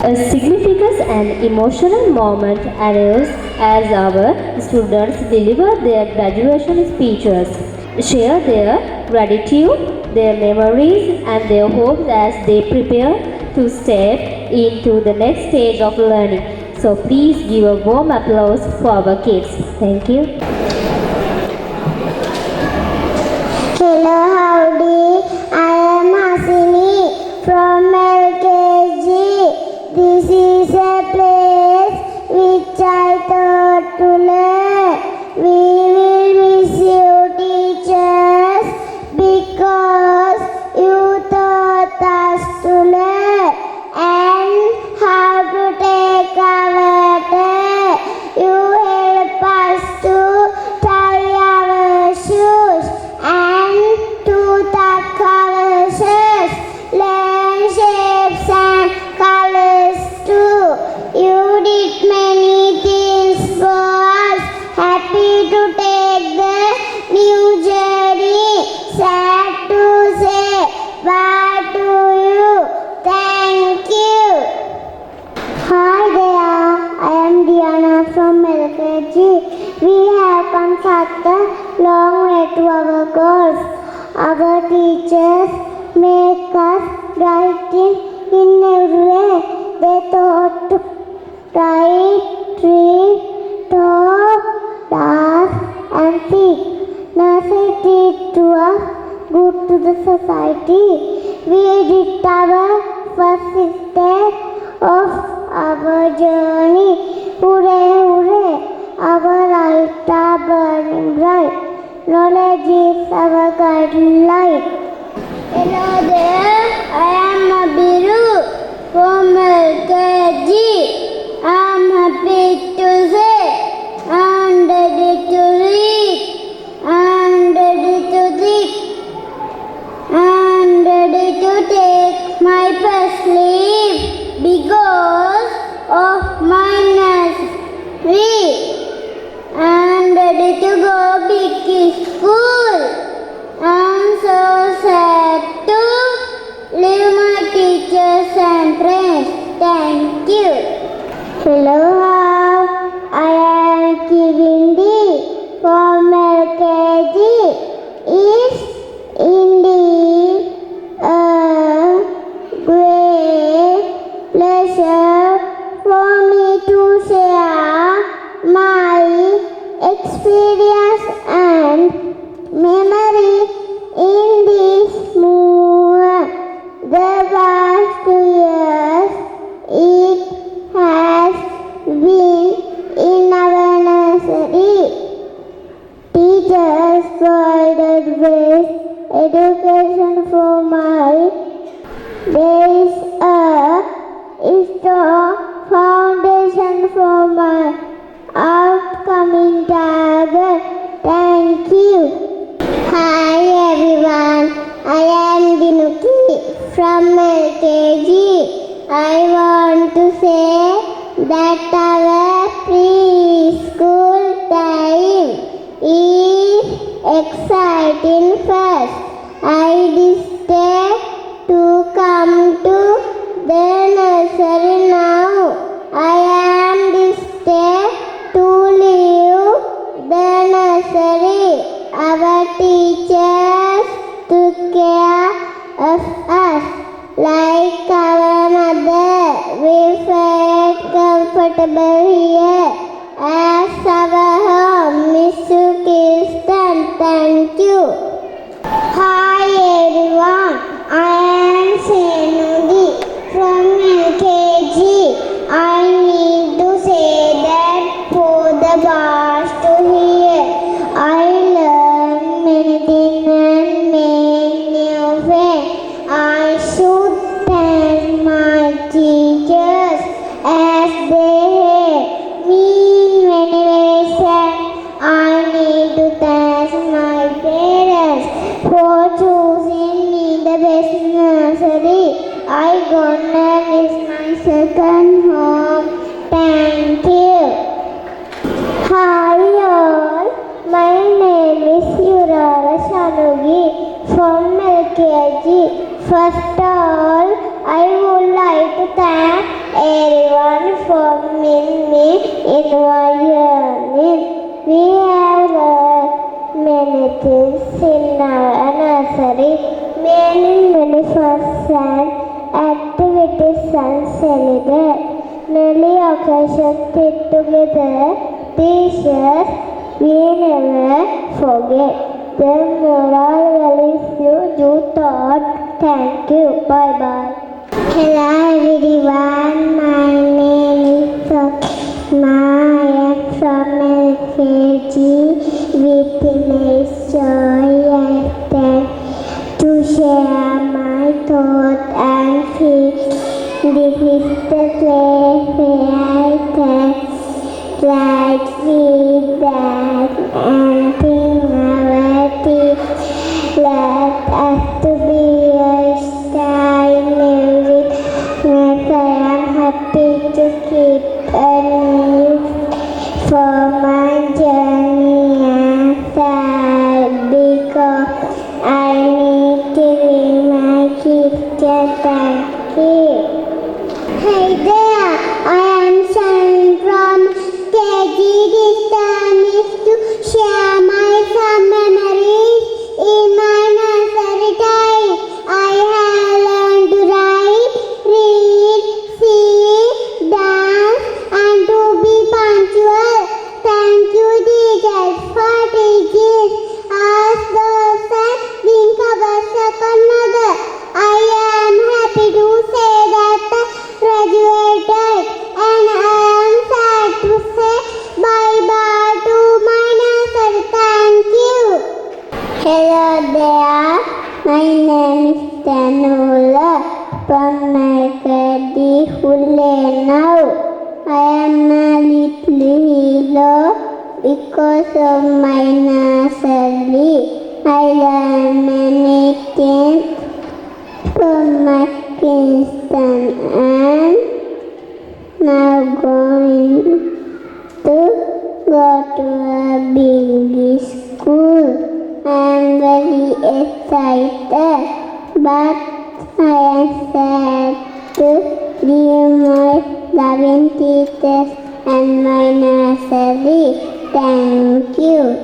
A significant and emotional moment arrives as our students deliver their graduation speeches, share their gratitude, their memories, and their hopes as they prepare to step into the next stage of learning. So please give a warm applause for our kids. Thank you. Hello, howdy. I am Hasini from LKG. This is a place which I thought to learn. We will miss you, teachers, because you taught us to learn and how to take our turn. You help us to tie our shoes and to tuck our shirts, learn shapes and colors too. You did many things for us, happy to take the new journey, sad to say bye to you, thank you. Hi there, I am Diana from LKG. We have come such a long way to our goals. Our teachers make us bright in every way. They taught to write, read, talk, dance, and sing. Nursery teach to us good to the society. We did our first step of our journey. Hooray, hooray! Our lights are burning bright. Knowledge is our guiding light. Hello there, I am Abiru from LKG. I am happy to say I am ready to read. I am ready to think. I am ready to take my first leave because of my nursery. I am ready to go big school. I am so sad to leave my teachers and friends. Thank you. Hello, I am Kivindi from LKG. It's indeed a great pleasure for me to share my experience and memory in this movement. The past 2 years it has been in our nursery. Teachers provided best education for my. There is a strong foundation for my upcoming target. Thank you. Hi everyone, I am Dinuki from LKG. I want to say that our preschool time is exciting first. I decided to come to the nursery now. I am decided to leave the nursery. Our teachers took care of us like our mother. We felt comfortable here as our home. Miss Kirsten, thank you. Hi everyone, I am Senugi from LKG. I need to say that for the past 2 years, I learned many things and made new friends. I should thank my teachers as they helped me in many ways, and I need to thank my parents LKG. First of all, I would like to thank everyone for meeting me in my journey. We have learned many things in our nursery, many funs and activities and celebrate many occasions together. Teachers, we never forget the moral values you taught. Thank you. Bye bye. Hello everyone. My name is Sopna. I am from LKG. With immense joy, I stand to share my thoughts and feelings. This is the place where I can write, read, dance, and think about it. Let us to be a star in every night. I am happy to keep a news for my journey and sad because I need to be my teacher. Thank you. Hey there, I am Sharon from KG. This time is to share my fun memories in my nursery time. I have learned to write, read, sing, dance, and to be punctual. Thank you, teachers, for teaching us those and being our second mother. I am happy to say that I graduated, and I am sad to say bye-bye to my nursery. Thank you. Hello there, my name is Tanula from Nagadi Hulenau. I am a little hero because of my nursery. I learn many things from my Kingston and now going to go to a big school. I am very excited, but I am sad to leave my loving teachers and my nursery. Thank you.